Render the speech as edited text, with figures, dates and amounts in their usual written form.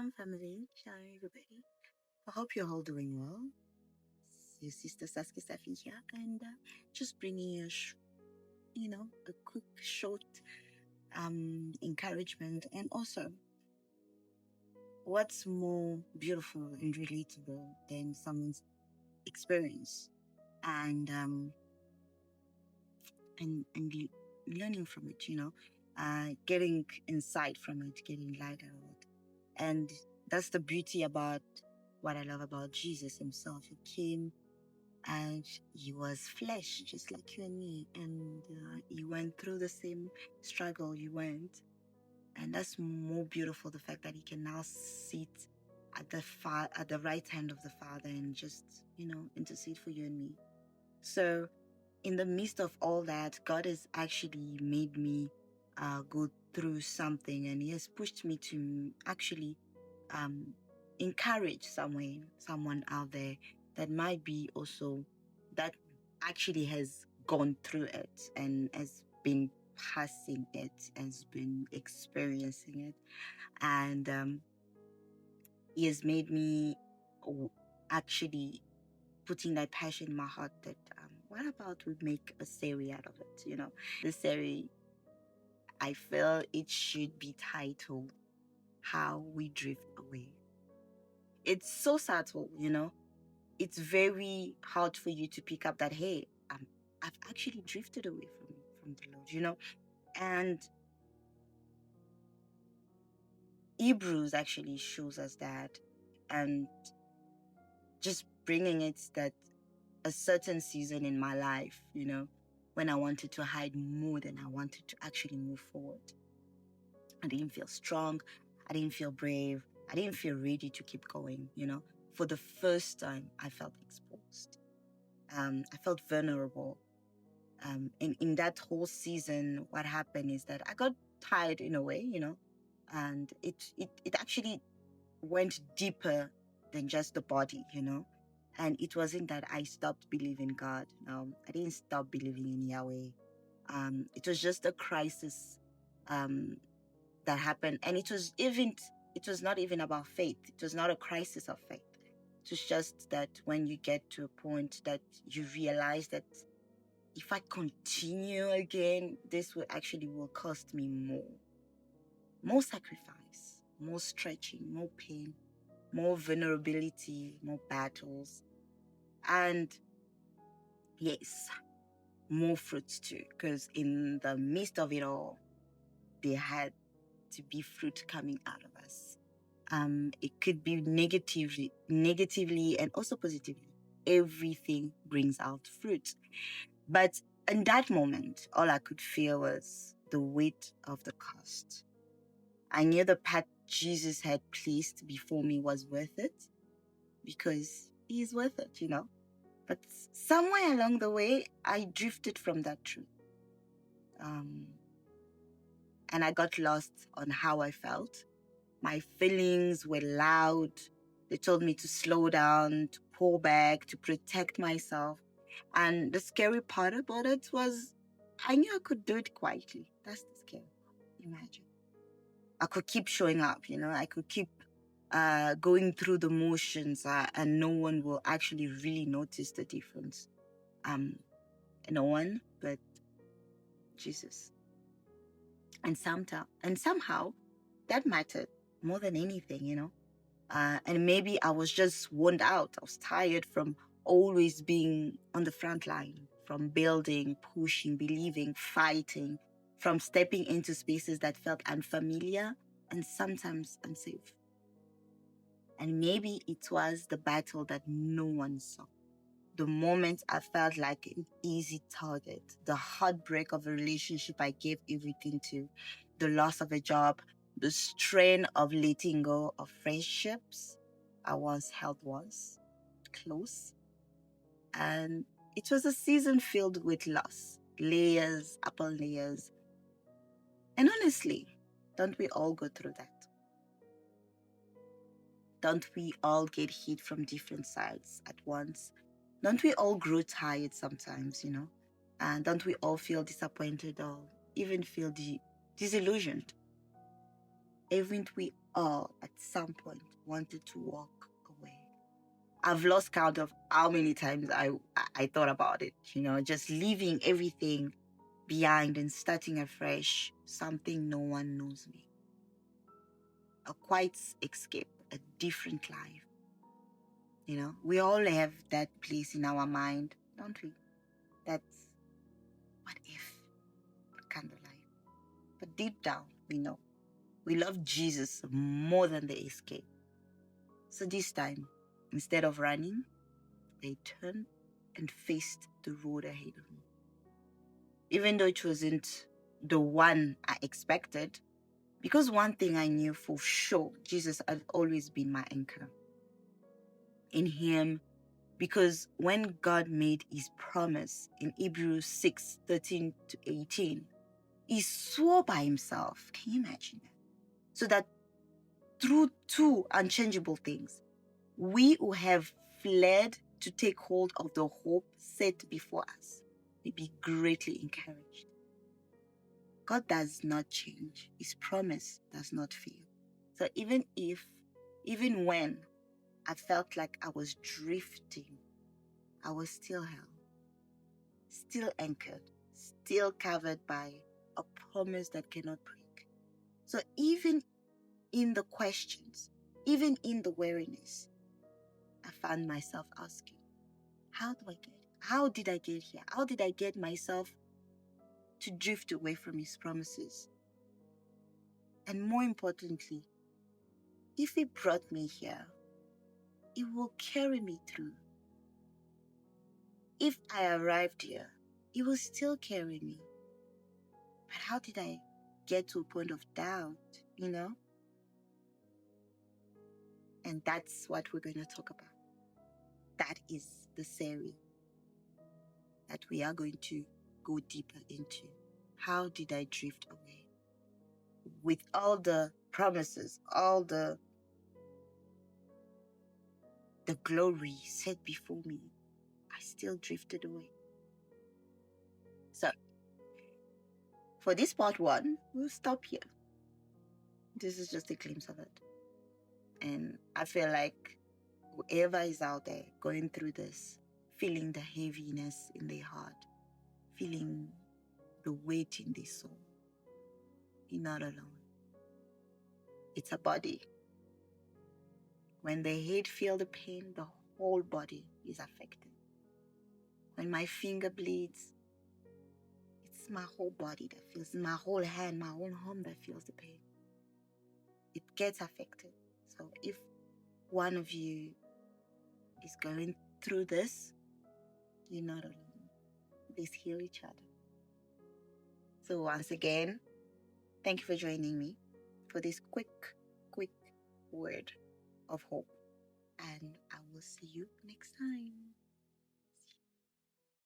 Shalom, family. Shalom, everybody. I hope you're all doing well. It's your sister Saskia Safi here, and just bringing you, a quick, short encouragement, and also what's more beautiful and relatable than someone's experience, and learning from it. Getting insight from it, getting light out of it. And that's the beauty about what I love about Jesus himself. He came and he was flesh, just like you and me. And he went through the same struggle you went. And that's more beautiful, the fact that he can now sit at the right hand of the Father and just, intercede for you and me. So in the midst of all that, God has actually made me go through something, and he has pushed me to actually encourage someone out there that might be also, that actually has gone through it and has been passing it, has been experiencing it. And he has made me actually putting that passion in my heart that what about we make a series out of it? The series, I feel it should be titled How We Drift Away. It's so subtle, it's very hard for you to pick up that, hey, I've actually drifted away from the Lord, and Hebrews actually shows us that, and just bringing it that a certain season in my life, when I wanted to hide more than I wanted to actually move forward. I didn't feel strong. I didn't feel brave. I didn't feel ready to keep going, For the first time, I felt exposed. I felt vulnerable. In that whole season, what happened is that I got tired in a way, and it actually went deeper than just the body, And it wasn't that I stopped believing God. No, I didn't stop believing in Yahweh. It was just a crisis that happened, and it was not even about faith. It was not a crisis of faith. It was just that when you get to a point that you realize that if I continue again, this will cost me more sacrifice, more stretching, more pain, more vulnerability, more battles, and yes, more fruits too, because in the midst of it all, there had to be fruit coming out of us. It could be negatively and also positively. Everything brings out fruit. But in that moment, all I could feel was the weight of the cost. I knew the path Jesus had placed before me was worth it, because he is worth it, But somewhere along the way, I drifted from that truth. And I got lost on how I felt. My feelings were loud. They told me to slow down, to pull back, to protect myself. And the scary part about it was I knew I could do it quietly. That's the scary part. Imagine. I could keep showing up, I could keep going through the motions, and no one will actually really notice the difference. No one but Jesus. And somehow that mattered more than anything, and maybe I was just worn out. I was tired from always being on the front line, from building, pushing, believing, fighting, from stepping into spaces that felt unfamiliar and sometimes unsafe. And maybe it was the battle that no one saw. The moment I felt like an easy target, the heartbreak of a relationship I gave everything to, the loss of a job, the strain of letting go of friendships I once held close. And it was a season filled with loss, layers upon layers. And honestly, don't we all go through that? Don't we all get hit from different sides at once? Don't we all grow tired sometimes, And don't we all feel disappointed or even feel disillusioned? Haven't we all at some point wanted to walk away? I've lost count of how many times I thought about it, just leaving everything behind and starting afresh, something no one knows me. A quiet escape, a different life. We all have that place in our mind, don't we? That's what if kind of life. But deep down, we know we love Jesus more than the escape. So this time, instead of running, they turned and faced the road ahead of me. Even though it wasn't the one I expected, because one thing I knew for sure, Jesus had always been my anchor. In him, because when God made his promise in Hebrews 6:13-18, he swore by himself. Can you imagine that? So that through two unchangeable things, we who have fled to take hold of the hope set before us may be greatly encouraged. God does not change. His promise does not fail. So even when I felt like I was drifting, I was still held, still anchored, still covered by a promise that cannot break. So even in the questions, even in the weariness, I found myself asking, how did I get here? How did I get myself to drift away from his promises? And more importantly, if he brought me here, it will carry me through. If I arrived here, it will still carry me. But how did I get to a point of doubt, And that's what we're going to talk about. That is the series that we are going to go deeper into. How did I drift away? With all the promises, all the glory set before me, I still drifted away. So, for this part one, we'll stop here. This is just a glimpse of it. And I feel like whoever is out there going through this, feeling the heaviness in their heart, feeling the weight in their soul, you're not alone. It's a body. When the head feels the pain, the whole body is affected. When my finger bleeds, it's my whole body that feels, my whole hand, my whole arm that feels the pain. It gets affected. So if one of you is going through this, you're not alone. Please heal each other. So once again, thank you for joining me for this quick word of hope. And I will see you next time.